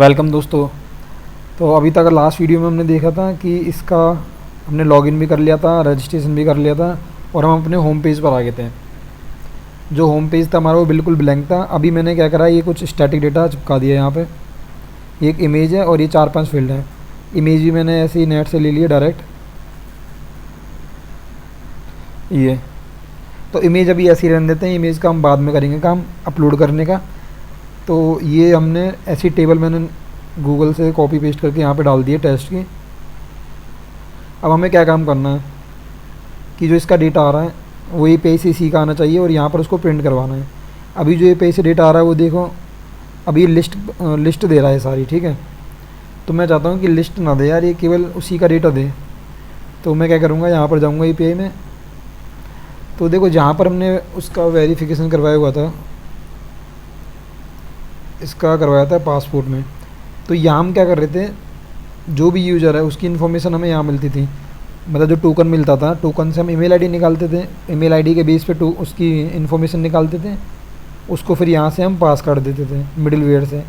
Welcome दोस्तों। तो अभी तक लास्ट वीडियो में हमने देखा था कि इसका हमने लॉगिन भी कर लिया था, रजिस्ट्रेशन भी कर लिया था और हम अपने होम पेज पर आ गए थे। जो होम पेज था हमारा वो बिल्कुल ब्लैंक था। अभी मैंने क्या करा, ये कुछ स्टैटिक डेटा चिपका दिया यहाँ पे। ये एक इमेज है और ये 4-5 फील्ड हैं। इमेज भी मैंने ऐसे ही नेट से ले लिया डायरेक्ट। ये तो इमेज अभी ऐसे ही रहने देते हैं, इमेज का हम बाद में करेंगे काम अपलोड करने का। तो ये हमने ऐसी टेबल मैंने गूगल से कॉपी पेस्ट करके यहाँ पे डाल दिए टेस्ट की। अब हमें क्या काम करना है कि जो इसका डेटा आ रहा है वो ये पेज से इसी का आना चाहिए और यहाँ पर उसको प्रिंट करवाना है। अभी जो ये पेज से डेटा आ रहा है वो देखो, अभी लिस्ट दे रहा है सारी, ठीक है। तो मैं चाहता हूँ कि लिस्ट ना दे यार, ये केवल उसी का डेटा दे। तो मैं क्या करूँगा, यहाँ पर जाऊँगा ये पेज में। तो देखो जहाँ पर हमने उसका वेरिफिकेशन करवाया हुआ था, इसका करवाया था पासपोर्ट में, तो यहाँ हम क्या कर रहे थे, जो भी यूज़र है उसकी इन्फॉर्मेशन हमें यहाँ मिलती थी। मतलब जो टोकन मिलता था, टोकन से हम ईमेल आईडी निकालते थे, ईमेल आईडी के बेस पे उसकी इन्फॉर्मेशन निकालते थे, उसको फिर यहाँ से हम पास कर देते थे मिडिलवेयर से।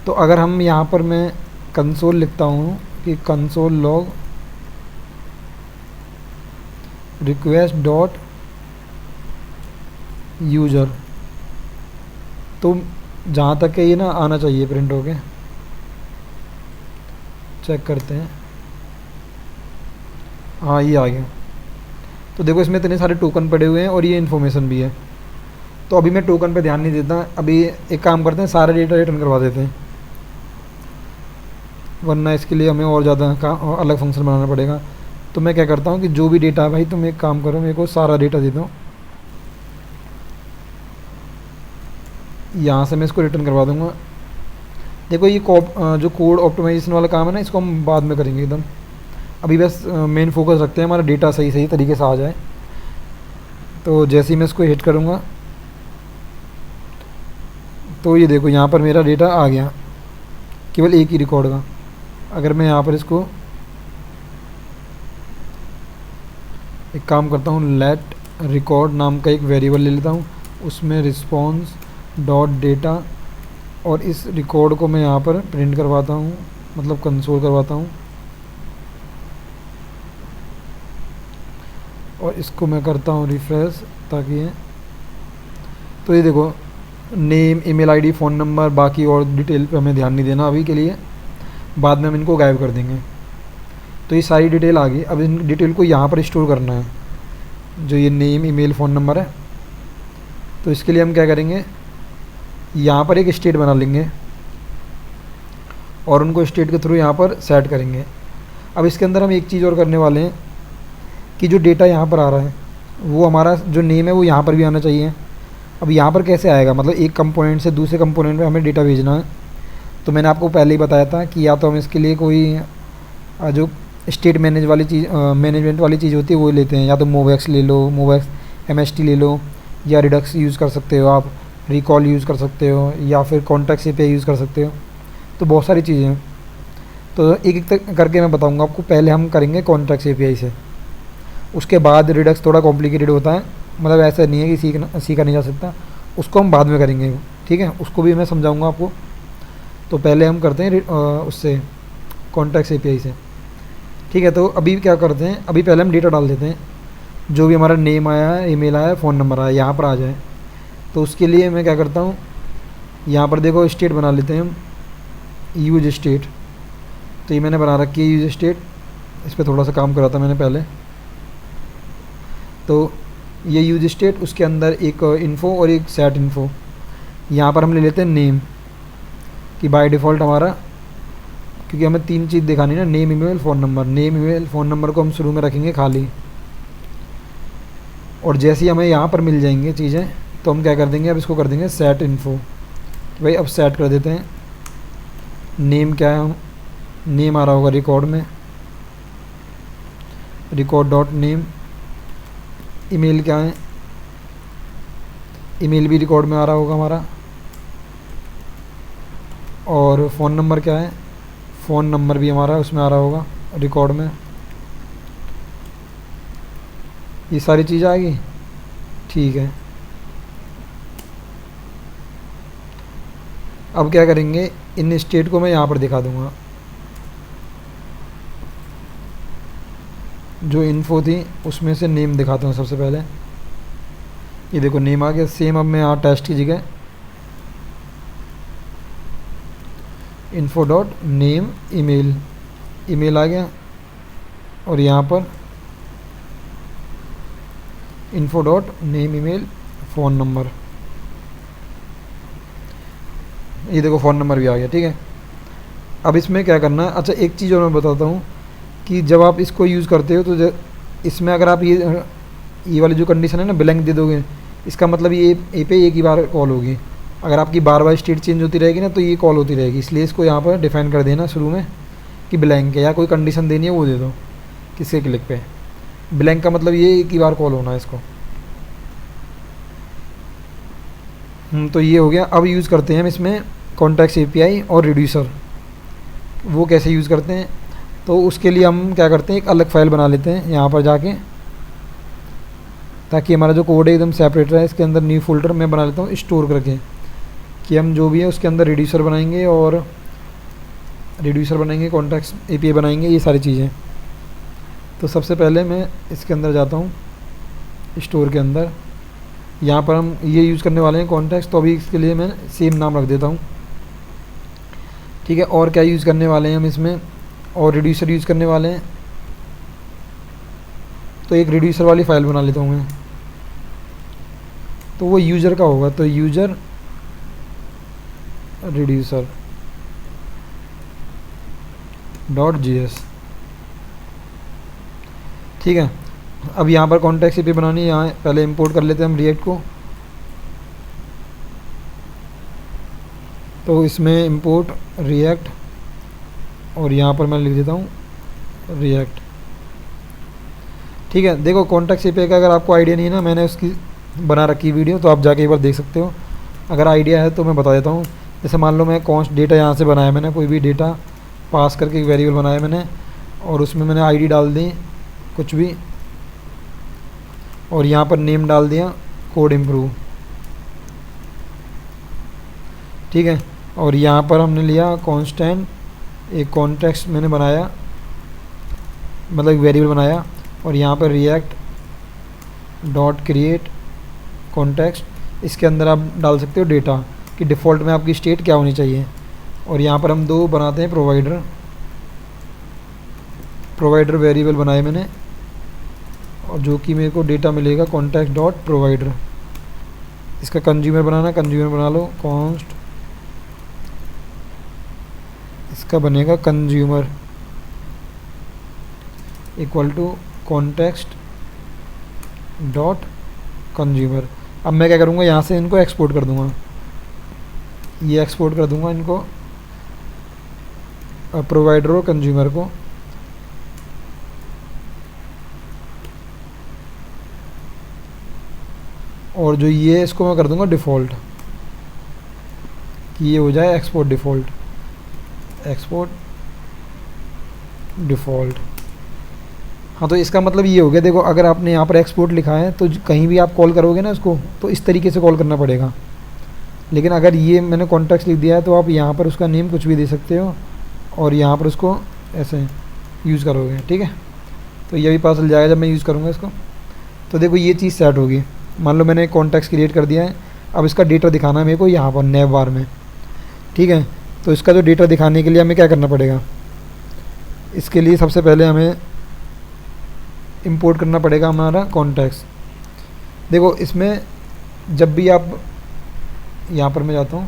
तो अगर हम यहाँ पर मैं कंसोल लिखता हूँ कि console log request dot user, तो जहाँ तक के ये ना आना चाहिए प्रिंट होके, चेक करते हैं। हाँ ये आ गया। तो देखो इसमें इतने सारे टोकन पड़े हुए हैं और ये इन्फॉर्मेशन भी है। तो अभी मैं टोकन पे ध्यान नहीं देता, अभी एक काम करते हैं, सारा डेटा रिटर्न करवा देते हैं, वरना इसके लिए हमें और ज़्यादा अलग फंक्शन बनाना पड़ेगा। तो मैं क्या करता हूँ कि जो भी डेटा है भाई, तुम एक काम करो, मेरे को सारा डेटा दे दो। यहाँ से मैं इसको रिटर्न करवा दूँगा। देखो ये जो कोड ऑप्टिमाइजेशन वाला काम है ना, इसको हम बाद में करेंगे एकदम। अभी बस मेन फोकस रखते हैं हमारा डेटा सही सही तरीके से आ जाए। तो जैसे ही मैं इसको हिट करूँगा तो ये देखो यहाँ पर मेरा डेटा आ गया, केवल एक ही रिकॉर्ड का। अगर मैं यहाँ पर इसको एक काम करता हूँ, लेट रिकॉर्ड नाम का एक वेरिएबल ले लेता हूँ, उसमें रिस्पॉन्स डॉट डेटा, और इस रिकॉर्ड को मैं यहाँ पर प्रिंट करवाता हूँ, मतलब कंसोल करवाता हूँ। और इसको मैं करता हूँ रिफ्रेश, ताकि ये, तो ये देखो name, email ID, phone number, बाकी और डिटेल पे हमें ध्यान नहीं देना अभी के लिए, बाद में हम इनको गायब कर देंगे। तो ये सारी डिटेल आ गई। अब इन डिटेल को यहाँ पर स्टोर करना है, जो ये नेम, ईमेल, फ़ोन नंबर है। तो इसके लिए हम क्या करेंगे, यहाँ पर एक स्टेट बना लेंगे और उनको स्टेट के थ्रू यहाँ पर सेट करेंगे। अब इसके अंदर हम एक चीज़ और करने वाले हैं कि जो डेटा यहाँ पर आ रहा है वो हमारा जो नेम है वो यहाँ पर भी आना चाहिए। अब यहाँ पर कैसे आएगा, मतलब एक कंपोनेंट से दूसरे कंपोनेंट में हमें डेटा भेजना है। तो मैंने आपको पहले ही बताया था कि या तो हम इसके लिए कोई जो स्टेट मैनेजमेंट वाली चीज़ होती है वो लेते हैं, या तो मोवेक्स ले लो, मोवेक्स MST ले लो, या रिडक्स यूज़ कर सकते हो आप, रिकॉल यूज़ कर सकते हो, या फिर कॉन्टैक्ट API यूज़ कर सकते हो। तो बहुत सारी चीज़ें हैं। तो एक एक तक करके मैं बताऊंगा आपको। पहले हम करेंगे कॉन्टैक्ट API से, उसके बाद रिडक्स थोड़ा कॉम्प्लिकेटेड होता है, मतलब ऐसा नहीं है कि सीखा नहीं जा सकता, उसको हम बाद में करेंगे, ठीक है, उसको भी मैं समझाऊंगा आपको। तो पहले हम करते हैं उससे कॉन्टैक्ट API से, ठीक है। तो अभी क्या करते हैं, अभी पहले हम डेटा डाल देते हैं, जो भी हमारा नेम आया है, ईमेल आया है, फ़ोन नंबर आया, यहाँ पर आ जाए। तो उसके लिए मैं क्या करता हूँ, यहाँ पर देखो स्टेट बना लेते हैं हम, यूज स्टेट। तो ये मैंने बना रखी है यूज स्टेट, इस पर थोड़ा सा काम करा था मैंने पहले। तो ये यूज स्टेट, उसके अंदर एक इन्फो और एक सेट इन्फो। यहाँ पर हम ले लेते हैं नेम, कि बाय डिफ़ॉल्ट हमारा, क्योंकि हमें 3 चीज़ दिखानी है ना, name, email, phone number. Name, email, phone number को हम शुरू में रखेंगे खाली, और जैसे ही हमें यहाँ पर मिल जाएंगे चीज़ें तो हम क्या कर देंगे, अब इसको कर देंगे सेट इन्फो। भाई अब सेट कर देते हैं, नेम क्या है, नेम आ रहा होगा रिकॉर्ड में, रिकॉर्ड डॉट नेम। ईमेल क्या है, ईमेल भी रिकॉर्ड में आ रहा होगा हमारा। और फ़ोन नंबर क्या है, फ़ोन नंबर भी हमारा उसमें आ रहा होगा रिकॉर्ड में। ये सारी चीज़ आ गई, ठीक है। अब क्या करेंगे, इन स्टेट को मैं यहाँ पर दिखा दूँगा। जो इन्फो थी उसमें से नेम दिखाता हूँ सबसे पहले। ये देखो नेम आ गया सेम। अब मैं यहाँ टेस्ट की जगह info dot name email, email आ गया, और यहाँ पर info dot name email phone number, ये देखो फ़ोन नंबर भी आ गया। ठीक है, अब इसमें क्या करना है, अच्छा एक चीज़ और मैं बताता हूँ कि जब आप इसको यूज़ करते हो तो इसमें अगर आप ये वाली जो कंडीशन है ना ब्लैंक दे दोगे, इसका मतलब ये ए पे एक ही बार कॉल होगी। अगर आपकी बार बार स्टेट चेंज होती रहेगी ना तो ये कॉल होती रहेगी, इसलिए इसको यहाँ पर डिफाइन कर देना शुरू में कि ब्लैंक है, या कोई कंडीशन देनी है वो दे दो किसी क्लिक पे। ब्लैंक का मतलब ये एक ही बार कॉल होना है इसको। तो ये हो गया। अब यूज़ करते हैं हम इसमें कॉन्टैक्ट्स एपीआई और रिड्यूसर। वो कैसे यूज़ करते हैं, तो उसके लिए हम क्या करते हैं, एक अलग फ़ाइल बना लेते हैं यहाँ पर जाके, ताकि हमारा जो कोड है एकदम सेपरेट रहे। इसके अंदर न्यू फोल्डर मैं बना लेता हूँ स्टोर करके, कि हम जो भी है उसके अंदर रिड्यूसर बनाएंगे और कॉन्टैक्ट्स एपीआई बनाएंगे, ये सारी चीज़ें। तो सबसे पहले मैं इसके अंदर जाता हूँ स्टोर के अंदर, यहाँ पर हम ये यूज़ करने वाले हैं कॉन्टैक्ट्स, तो अभी इसके लिए मैं सेम नाम रख देता हूँ। ठीक है, और क्या यूज़ करने वाले हैं हम इसमें, और रिड्यूसर यूज़ करने वाले हैं, तो एक रिड्यूसर वाली फ़ाइल बना लेता हूँ मैं, तो वो यूज़र का होगा, तो यूज़र रिड्यूसर .js। ठीक है, अब यहाँ पर कॉन्टैक्ट्स एपीआई बनानी है, यहाँ पहले इंपोर्ट कर लेते हैं हम रिएक्ट को। तो इसमें इंपोर्ट रिएक्ट, और यहाँ पर मैं लिख देता हूँ रिएक्ट। ठीक है, देखो कॉन्टैक्ट्स एपीआई का अगर आपको आइडिया नहीं है ना, मैंने उसकी बना रखी वीडियो, तो आप जाके एक बार देख सकते हो। अगर आइडिया है तो मैं बता देता हूँ। जैसे मान लो मैं कॉन्स्ट डेटा यहाँ से बनाया, मैंने कोई भी डेटा पास करके एक वेरिएबल बनाया मैंने, और उसमें मैंने आईडी डाल दी कुछ भी, और यहाँ पर नेम डाल दिया कोड इम्प्रूव। ठीक है, और यहाँ पर हमने लिया कांस्टेंट, एक कॉन्टेक्स्ट मैंने बनाया, मतलब एक वेरिएबल बनाया, और यहाँ पर रिएक्ट डॉट क्रिएट कॉन्टेक्स्ट, इसके अंदर आप डाल सकते हो डेटा कि डिफ़ॉल्ट में आपकी स्टेट क्या होनी चाहिए। और यहाँ पर हम दो बनाते हैं प्रोवाइडर वेरिएबल बनाए मैंने, और जो कि मेरे को डेटा मिलेगा कॉन्टैक्ट डॉट प्रोवाइडर। इसका कंज्यूमर बनाना, कंज्यूमर बना लो कॉन्स्ट, इसका बनेगा consumer equal to context dot consumer. अब मैं क्या करूँगा, यहाँ से इनको एक्सपोर्ट कर दूँगा, ये एक्सपोर्ट कर दूँगा इनको प्रोवाइडर और कंज्यूमर को। और जो ये इसको मैं कर दूँगा डिफ़ॉल्ट, कि ये हो जाए एक्सपोर्ट डिफ़ॉल्ट। हाँ, तो इसका मतलब ये हो गया। देखो अगर आपने यहाँ पर एक्सपोर्ट लिखा है तो कहीं भी आप कॉल करोगे ना उसको, तो इस तरीके से कॉल करना पड़ेगा। लेकिन अगर ये मैंने कॉन्टैक्ट्स लिख दिया है तो आप यहाँ पर उसका नेम कुछ भी दे सकते हो, और यहाँ पर उसको ऐसे यूज़ करोगे। ठीक है, तो ये भी पता चल जाएगा जब मैं यूज़ करूँगा इसको। तो देखो ये चीज़ सेट होगी। मान लो मैंने कॉन्टैक्ट्स क्रिएट कर दिया है, अब इसका डेटा दिखाना है मेरे को यहाँ पर नेव बार में। ठीक है, तो इसका जो डेटा दिखाने के लिए हमें क्या करना पड़ेगा, इसके लिए सबसे पहले हमें इंपोर्ट करना पड़ेगा हमारा कॉन्टैक्ट्स। देखो इसमें जब भी आप यहाँ पर मैं जाता हूँ,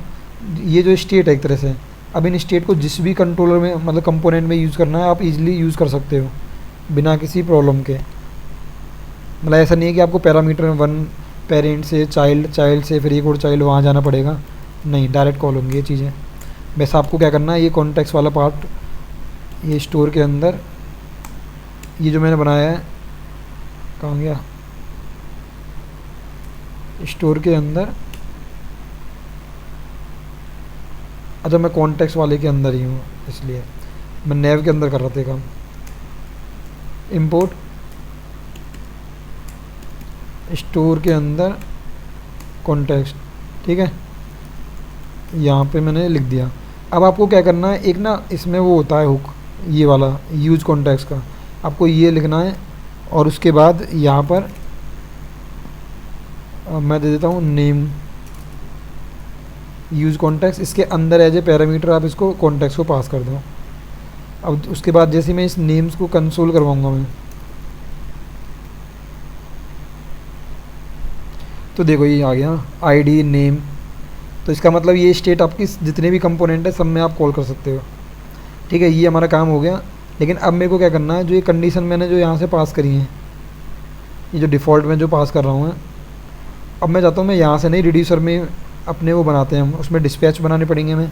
ये जो स्टेट है एक तरह से, अब इन स्टेट को जिस भी कंट्रोलर में मतलब कंपोनेंट में यूज़ करना है आप इजीली यूज़ कर सकते हो बिना किसी प्रॉब्लम के। मतलब ऐसा नहीं है कि आपको पैरामीटर 1 पेरेंट से चाइल्ड से फिर एक और चाइल्ड वहाँ जाना पड़ेगा, नहीं, डायरेक्ट कॉल होंगी ये चीज़ें। वैसे आपको क्या करना है, ये कॉन्टैक्ट्स वाला पार्ट ये स्टोर के अंदर, ये जो मैंने बनाया है कहाँ गया, स्टोर के अंदर, अच्छा मैं कॉन्टैक्ट्स वाले के अंदर ही हूँ इसलिए मैं नेव के अंदर कर रहा था काम। इंपोर्ट स्टोर के अंदर कॉन्टैक्ट्स। ठीक है, यहाँ पे मैंने लिख दिया। अब आपको क्या करना है, एक ना इसमें वो होता है हुक, ये वाला यूज कॉन्टेक्स्ट का, आपको ये लिखना है। और उसके बाद यहाँ पर मैं दे देता हूँ नेम यूज कॉन्टेक्स्ट, इसके अंदर एज ए पैरामीटर आप इसको कॉन्टेक्स्ट को पास कर दो। अब उसके बाद जैसे मैं इस नेम्स को कंसोल करवाऊँगा मैं, तो देखो ये आ गया आईडी नेम। तो इसका मतलब ये स्टेट आपकी जितने भी कंपोनेंट है सब में आप कॉल कर सकते हो। ठीक है, ये हमारा काम हो गया। लेकिन अब मेरे को क्या करना है, जो ये कंडीशन मैंने जो यहाँ से पास करी है, ये जो डिफ़ॉल्ट में जो पास कर रहा हूँ, अब मैं चाहता हूँ मैं यहाँ से नहीं, रिड्यूसर में अपने वो बनाते हैं हम, उसमें डिस्पैच बनाने पड़ेंगे हमें।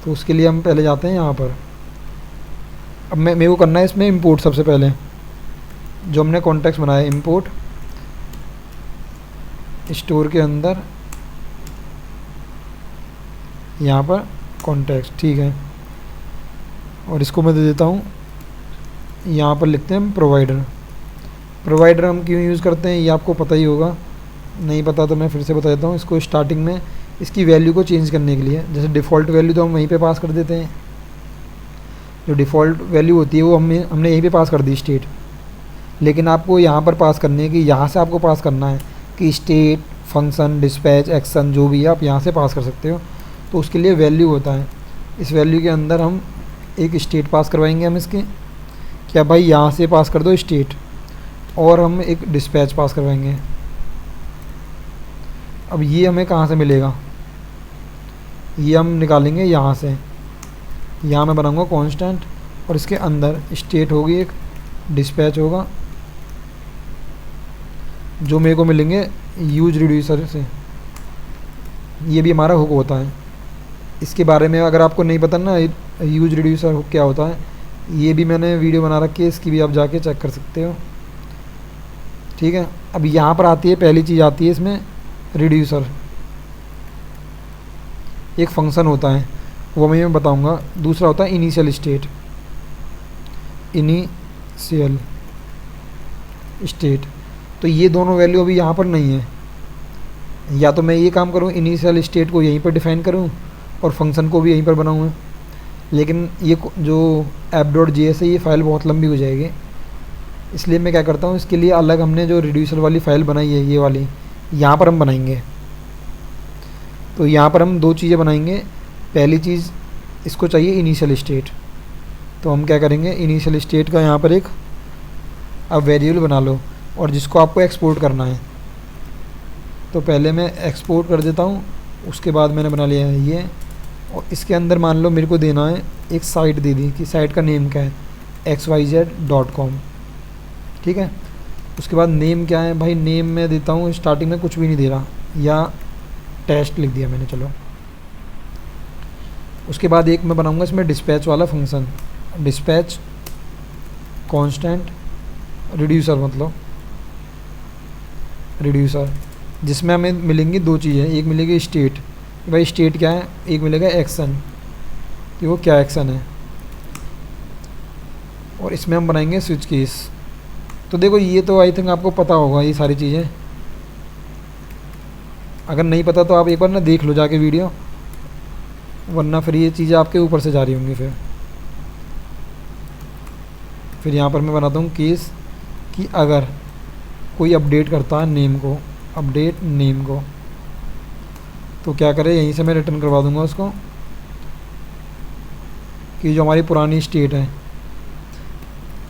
तो उसके लिए हम पहले जाते हैं यहाँ पर। अब मेरे को करना है इसमें इंपोर्ट। सबसे पहले जो हमने कॉन्टेक्स्ट बनाया है, इंपोर्ट स्टोर के अंदर यहाँ पर कॉन्टेक्स्ट, ठीक है। और इसको मैं दे देता हूँ, यहाँ पर लिखते हैं हम प्रोवाइडर। प्रोवाइडर हम क्यों यूज़ करते हैं ये आपको पता ही होगा, नहीं पता तो मैं फिर से बता देता हूँ। इसको स्टार्टिंग में इसकी वैल्यू को चेंज करने के लिए, जैसे डिफ़ॉल्ट वैल्यू तो हम वहीं पे पास कर देते हैं, जो डिफ़ॉल्ट वैल्यू होती है वो हमने यहीं पे पास कर दी स्टेट। लेकिन आपको यहाँ पर पास करनी है कि यहाँ से आपको पास करना है कि स्टेट, फंक्शन, डिस्पैच, एक्शन जो भी है आप यहाँ से पास कर सकते हो। तो उसके लिए वैल्यू होता है, इस वैल्यू के अंदर हम एक स्टेट पास करवाएंगे हम इसके, क्या भाई यहाँ से पास कर दो स्टेट, और हम एक डिस्पैच पास करवाएंगे। अब ये हमें कहाँ से मिलेगा, ये हम निकालेंगे यहाँ से। यहाँ मैं बनाऊँगा कांस्टेंट, और इसके अंदर स्टेट होगी एक, डिस्पैच होगा, जो मेरे को मिलेंगे यूज रिड्यूसर से। ये भी हमारा हुक होता है। इसके बारे में अगर आपको नहीं पता ना यूज रिड्यूसर हुक क्या होता है, ये भी मैंने वीडियो बना रखी है, इसकी भी आप जाके चेक कर सकते हो। ठीक है, अब यहाँ पर आती है पहली चीज़ आती है इसमें रिड्यूसर, एक फंक्शन होता है वो मैं बताऊंगा। दूसरा होता है इनिशियल स्टेट, इनिशियल स्टेट। तो ये दोनों वैल्यू अभी यहाँ पर नहीं है, या तो मैं ये काम करूँ इनिशियल स्टेट को यहीं पर डिफ़ाइन करूँ और फंक्शन को भी यहीं पर बनाऊँ, लेकिन ये जो app.js है ये फ़ाइल बहुत लंबी हो जाएगी। इसलिए मैं क्या करता हूँ, इसके लिए अलग हमने जो रिड्यूसर वाली फ़ाइल बनाई है ये वाली, यहाँ पर हम बनाएंगे। तो यहाँ पर हम दो चीज़ें बनाएंगे। पहली चीज़, इसको चाहिए इनिशियल स्टेट, तो हम क्या करेंगे इनिशियल स्टेट का यहाँ पर एक अब वेरिएबल बना लो, और जिसको आपको एक्सपोर्ट करना है। तो पहले मैं एक्सपोर्ट कर देता हूँ, उसके बाद मैंने बना लिया है ये, और इसके अंदर मान लो मेरे को देना है एक साइट दे दी कि साइट का नेम क्या है, xyz.com। ठीक है, उसके बाद नेम क्या है भाई, नेम मैं देता हूँ स्टार्टिंग में कुछ भी नहीं दे रहा, या टेस्ट लिख दिया मैंने, चलो। उसके बाद एक मैं बनाऊँगा इसमें डिस्पैच वाला फंक्शन, डिस्पैच कांस्टेंट रिड्यूसर, मतलब रिड्यूसर, जिसमें हमें मिलेंगी दो चीज़ें। एक मिलेगी स्टेट, भाई स्टेट क्या है, एक मिलेगा एक्शन कि वो क्या एक्शन है, और इसमें हम बनाएंगे स्विच केस। तो देखो ये तो आई थिंक आपको पता होगा ये सारी चीज़ें, अगर नहीं पता तो आप एक बार ना देख लो जाके वीडियो, वरना फिर ये चीज़ें आपके ऊपर से जा रही होंगी। फिर यहाँ पर मैं बनाता हूँ केस कि अगर कोई अपडेट करता है नेम को, अपडेट नेम को, तो क्या करे, यहीं से मैं रिटर्न करवा दूंगा उसको कि जो हमारी पुरानी स्टेट है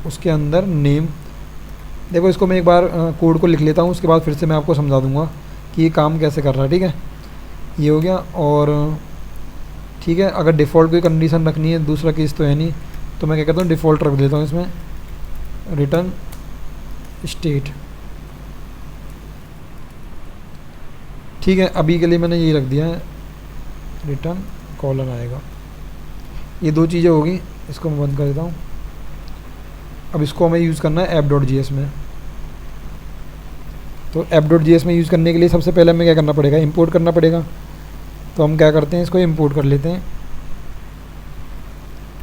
उसके अंदर नेम। देखो इसको मैं एक बार कोड को लिख लेता हूँ, उसके बाद फिर से मैं आपको समझा दूंगा कि ये काम कैसे कर रहा है। ठीक है, ये हो गया। और ठीक है, अगर डिफ़ॉल्ट कोई कंडीशन रखनी है, दूसरा केस तो है नहीं, तो मैं क्या कहता हूँ डिफ़ॉल्ट रख देता हूँ इसमें, रिटर्न स्टेट। ठीक है, अभी के लिए मैंने ये रख दिया है, रिटर्न कॉलन आएगा। ये दो चीज़ें होगी, इसको मैं बंद कर देता हूँ। अब इसको हमें यूज़ करना है app.js में। तो app.js में यूज़ करने के लिए सबसे पहले हमें क्या करना पड़ेगा, इंपोर्ट करना पड़ेगा। तो हम क्या करते हैं, इसको इंपोर्ट कर लेते हैं,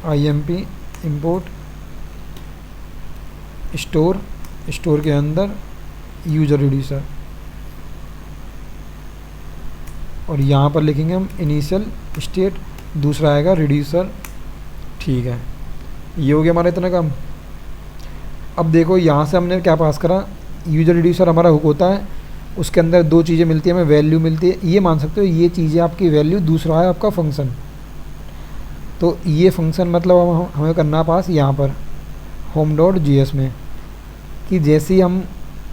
imp इंपोर्ट स्टोर, स्टोर के अंदर यूजर रिड्यूसर। और यहाँ पर लिखेंगे हम इनिशियल स्टेट, दूसरा आएगा रिड्यूसर। ठीक है, ये हो गया हमारा इतना काम। अब देखो यहाँ से हमने क्या पास करा, यूजर रिड्यूसर हमारा हुक होता है, उसके अंदर दो चीज़ें मिलती है हमें, वैल्यू मिलती है, ये मान सकते हो ये चीज़ें आपकी वैल्यू, दूसरा है आपका फंक्शन। तो ये फंक्शन मतलब हमें करना पास यहाँ पर home.js में, कि जैसे ही हम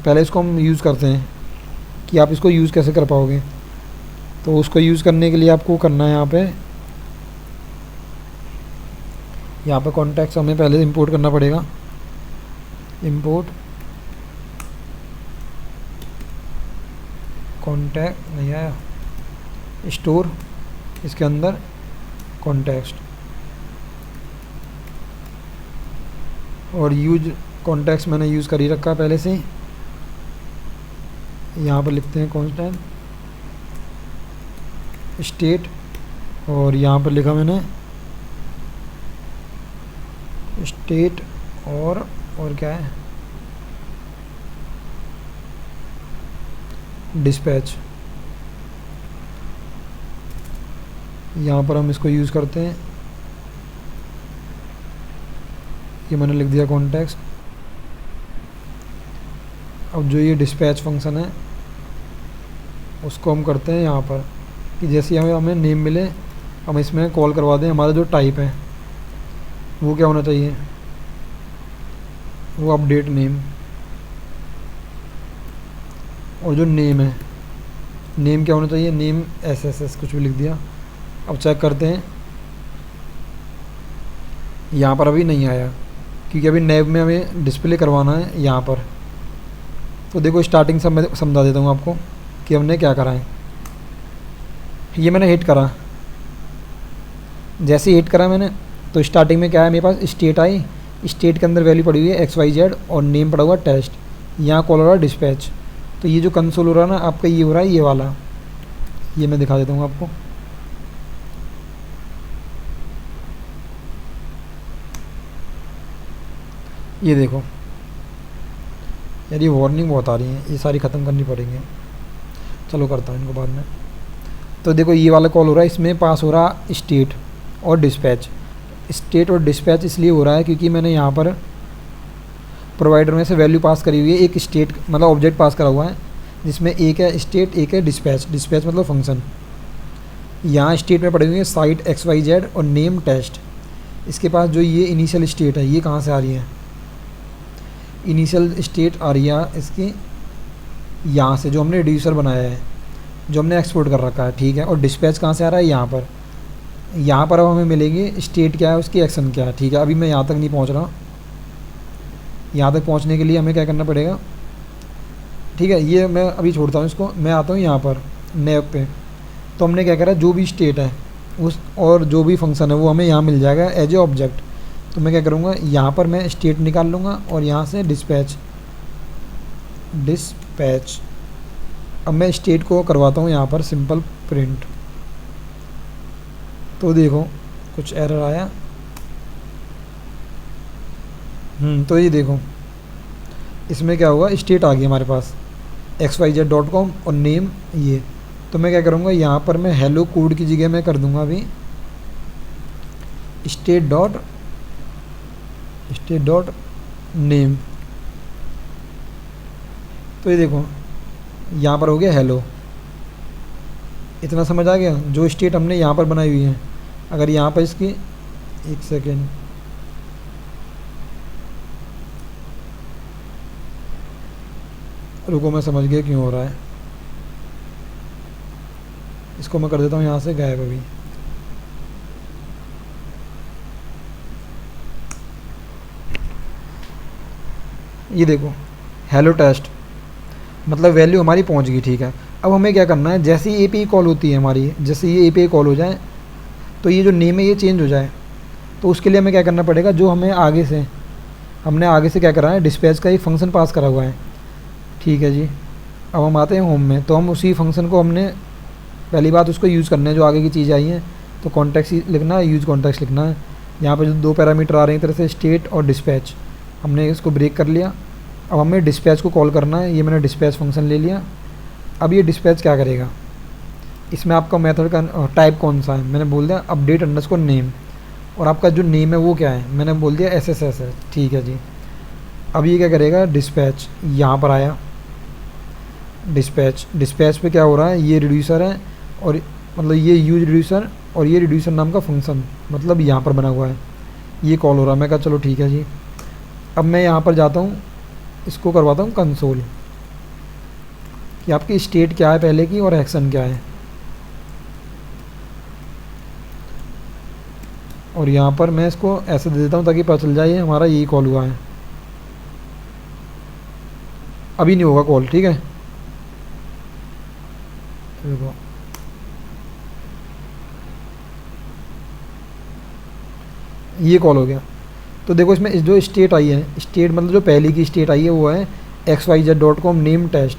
पहले इसको हम यूज़ करते हैं कि आप इसको यूज़ कैसे कर पाओगे। तो उसको यूज़ करने के लिए आपको करना है यहाँ पे कॉन्टैक्ट्स हमें पहले इंपोर्ट करना पड़ेगा। इंपोर्ट कॉन्टैक्ट नहीं आया, स्टोर इसके अंदर कॉन्टेक्स्ट, और यूज कॉन्टैक्ट्स मैंने यूज़ कर ही रखा पहले से। यहाँ पर लिखते हैं कांस्टेंट स्टेट, और यहाँ पर लिखा मैंने स्टेट और क्या है डिस्पैच। यहाँ पर हम इसको यूज़ करते हैं, ये मैंने लिख दिया कॉन्टेक्स्ट। अब जो ये डिस्पैच फंक्शन है उसको हम करते हैं यहाँ पर कि जैसे हमें नेम मिले हम इसमें कॉल करवा दें। हमारा जो टाइप है वो क्या होना चाहिए, वो अपडेट नेम, और जो नेम है नेम क्या होना चाहिए, नेम SSS कुछ भी लिख दिया। अब चेक करते हैं, यहाँ पर अभी नहीं आया क्योंकि अभी नैब में हमें डिस्प्ले करवाना है यहाँ पर। तो देखो स्टार्टिंग से मैं समझा देता हूँ आपको कि हमने क्या करा है। ये मैंने हिट करा, जैसे ही हिट करा मैंने तो स्टार्टिंग में क्या है मेरे पास स्टेट आई, स्टेट के अंदर वैल्यू पड़ी हुई है XYZ और नेम पड़ा हुआ टेस्ट, यहाँ कॉल हो रहा है डिस्पैच। तो ये जो कंसोल हो रहा है ना आपका, ये हो रहा है ये वाला, ये मैं दिखा देता हूँ आपको। ये देखो यार, ये वार्निंग बहुत आ रही है, ये सारी ख़त्म करनी पड़ेंगी। चलो करता हूँ इनको बाद में। तो देखो ये वाला कॉल हो रहा है, इसमें पास हो रहा स्टेट और डिस्पैच। स्टेट और डिस्पैच इसलिए हो रहा है क्योंकि मैंने यहाँ पर प्रोवाइडर में से वैल्यू पास करी हुई है, एक स्टेट मतलब ऑब्जेक्ट पास करा हुआ है जिसमें एक है स्टेट एक है डिस्पैच। डिस्पैच मतलब फंक्शन। यहाँ स्टेट में पड़ी हुई है साइट XYZ और नेम टेस्ट। इसके पास जो ये इनिशियल स्टेट है ये कहाँ से आ रही है, इनिशियल स्टेट आ रही है इसकी यहाँ से, जो हमने रिड्यूसर बनाया है, जो हमने एक्सपोर्ट कर रखा है। ठीक है, और डिस्पैच कहाँ से आ रहा है, यहाँ पर। यहाँ पर अब हमें मिलेंगे स्टेट क्या है, उसकी एक्शन क्या है। ठीक है, अभी मैं यहाँ तक नहीं पहुँच रहा, यहाँ तक पहुँचने के लिए हमें क्या करना पड़ेगा। ठीक है, ये मैं अभी छोड़ता हूँ इसको, मैं आता हूँ यहाँ पर नैब पे। तो हमने क्या करा, जो भी स्टेट है उस और जो भी फंक्शन है वो हमें यहाँ मिल जाएगा एज ए ऑब्जेक्ट। तो मैं क्या करूँगा, यहाँ पर मैं स्टेट निकाल लूँगा और यहाँ से डिस्पैच। अब मैं स्टेट को करवाता हूँ यहाँ पर सिंपल प्रिंट। तो देखो कुछ एरर आया। तो ये देखो इसमें क्या हुआ, स्टेट आ गई हमारे पास xyz.com और नेम ये। तो मैं क्या करूँगा, यहाँ पर मैं हेलो कोड की जगह मैं कर दूँगा अभी स्टेट डॉट नेम। तो ये देखो यहाँ पर हो गया हेलो। इतना समझ आ गया, जो स्टेट हमने यहाँ पर बनाई हुई है। अगर यहाँ पर इसकी एक सेकेंड, रुको मैं समझ गया क्यों हो रहा है। इसको मैं कर देता हूँ यहाँ से गायब अभी। ये देखो हेलो टेस्ट मतलब वैल्यू हमारी पहुँच गई। ठीक है, अब हमें क्या करना है, जैसे ही API कॉल होती है हमारी, जैसे ये API कॉल हो जाए तो ये जो नेम है ये चेंज हो जाए। तो उसके लिए हमें क्या करना पड़ेगा, जो हमने आगे से क्या करा है, डिस्पैच का एक फंक्शन पास करा हुआ है। ठीक है जी, अब हम आते हैं होम में। तो हम उसी फंक्शन को हमने पहली बात उसको यूज़ करना है, जो आगे की चीज़ आई है। तो कॉन्टेक्स्ट लिखना है, यूज़ कॉन्टेक्स्ट लिखना है। यहाँ पर जो दो पैरामीटर आ रहे हैं तरह से स्टेट और डिस्पैच, हमने इसको ब्रेक कर लिया। अब हमें डिस्पैच को कॉल करना है, ये मैंने डिस्पैच फंक्शन ले लिया। अब ये डिस्पैच क्या करेगा, इसमें आपका मेथड का टाइप कौन सा है, मैंने बोल दिया अपडेट अंडरस्कोर नेम, और आपका जो नेम है वो क्या है, मैंने बोल दिया SSS है। ठीक है जी। अब ये क्या करेगा, डिस्पैच यहाँ पर आया, डिस्पैच पे क्या हो रहा है, ये रिड्यूसर है और मतलब ये यूज रिड्यूसर और ये रिड्यूसर नाम का फंक्शन मतलब यहाँ पर बना हुआ है, ये कॉल हो रहा है। मैं कहा चलो ठीक है जी। अब मैं यहाँ पर जाता हूँ, इसको करवाता हूँ कंसोल कि आपकी स्टेट क्या है पहले की और एक्शन क्या है, और यहाँ पर मैं इसको ऐसे दे देता हूँ ताकि पता चल जाए ये हमारा यही कॉल हुआ है। अभी नहीं होगा कॉल, ठीक है। देखो ये कॉल हो गया। तो देखो इसमें जो स्टेट आई है, स्टेट मतलब जो पहले की स्टेट आई है वो है xyz.com नेम टेस्ट।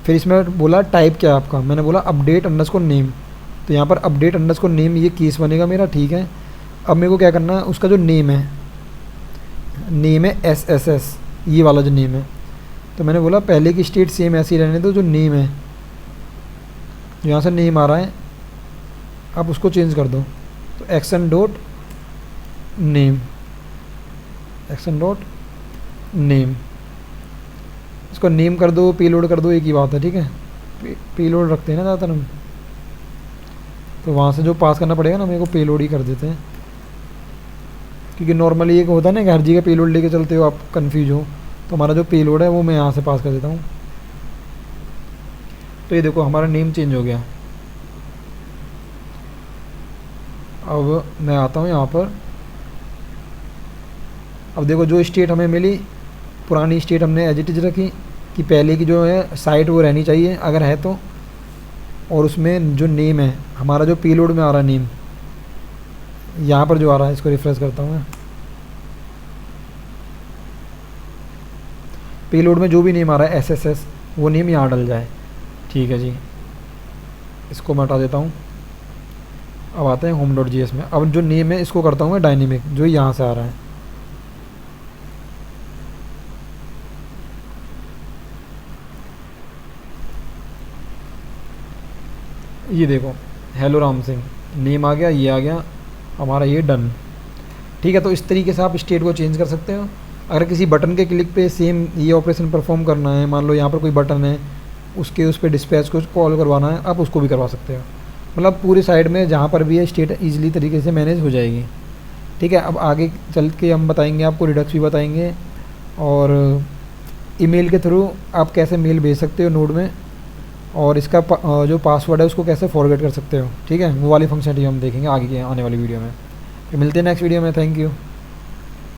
फिर इसमें बोला टाइप क्या है आपका, मैंने बोला अपडेट अंडरस्कोर नेम। तो यहाँ पर अपडेट अंडरस्कोर नेम ये केस बनेगा मेरा, ठीक है। अब मेरे को क्या करना है, उसका जो नेम है SSS, ये वाला जो नेम है। तो मैंने बोला पहले की स्टेट सेम ऐसी रहने दो, जो नेम है यहाँ से नेम आ रहा है आप उसको चेंज कर दो। तो एक्शन डॉट नेम इसको नेम कर दो, पेलोड कर दो, एक ही बात है, ठीक है। पेलोड रखते हैं ना ज़्यादातर हम, तो वहाँ से जो पास करना पड़ेगा ना, मेरे को पेलोड ही कर देते हैं, क्योंकि नॉर्मली एक होता है ना कि हर जगह पेलोड लेके चलते हो आप कंफ्यूज हो, तो हमारा जो पेलोड है वो मैं यहाँ से पास कर देता हूँ। तो ये देखो हमारा नेम चेंज हो गया। अब मैं आता हूँ यहाँ पर, अब देखो जो स्टेट हमें मिली, पुरानी स्टेट हमने एज इट इज रखी कि पहले की जो है साइट वो रहनी चाहिए अगर है तो, और उसमें जो नेम है हमारा जो पेलोड में आ रहा है नेम, यहाँ पर जो आ रहा है, इसको रिफ्रेश करता हूँ मैं, पेलोड में जो भी नेम आ रहा है SSS वो नेम यहाँ डल जाए, ठीक है जी। इसको मैं हटा देता हूँ। अब आते हैं home.js में। अब जो नेम है इसको करता हूँ मैं डायनेमिक, जो यहाँ से आ रहा है। ये देखो हेलो राम सिंह नेम आ गया, ये आ गया हमारा, ये डन, ठीक है। तो इस तरीके से आप स्टेट को चेंज कर सकते हो। अगर किसी बटन के क्लिक पे सेम ये ऑपरेशन परफॉर्म करना है, मान लो यहाँ पर कोई बटन है उसके उस पर डिस्पैच को कॉल करवाना है, आप उसको भी करवा सकते हो। मतलब पूरी साइड में जहाँ पर भी है स्टेट ईजिली तरीके से मैनेज हो जाएगी, ठीक है। अब आगे चल के हम बताएंगे आपको, रिडक्स भी बताएंगे, और ईमेल के थ्रू आप कैसे मेल भेज सकते हो नोड में, और इसका जो पासवर्ड है उसको कैसे फॉरगेट कर सकते हो, ठीक है। वो वाली फंक्शनलिटी हम देखेंगे आगे के आने वाली वीडियो में। फिर मिलते हैं नेक्स्ट वीडियो में, थैंक यू।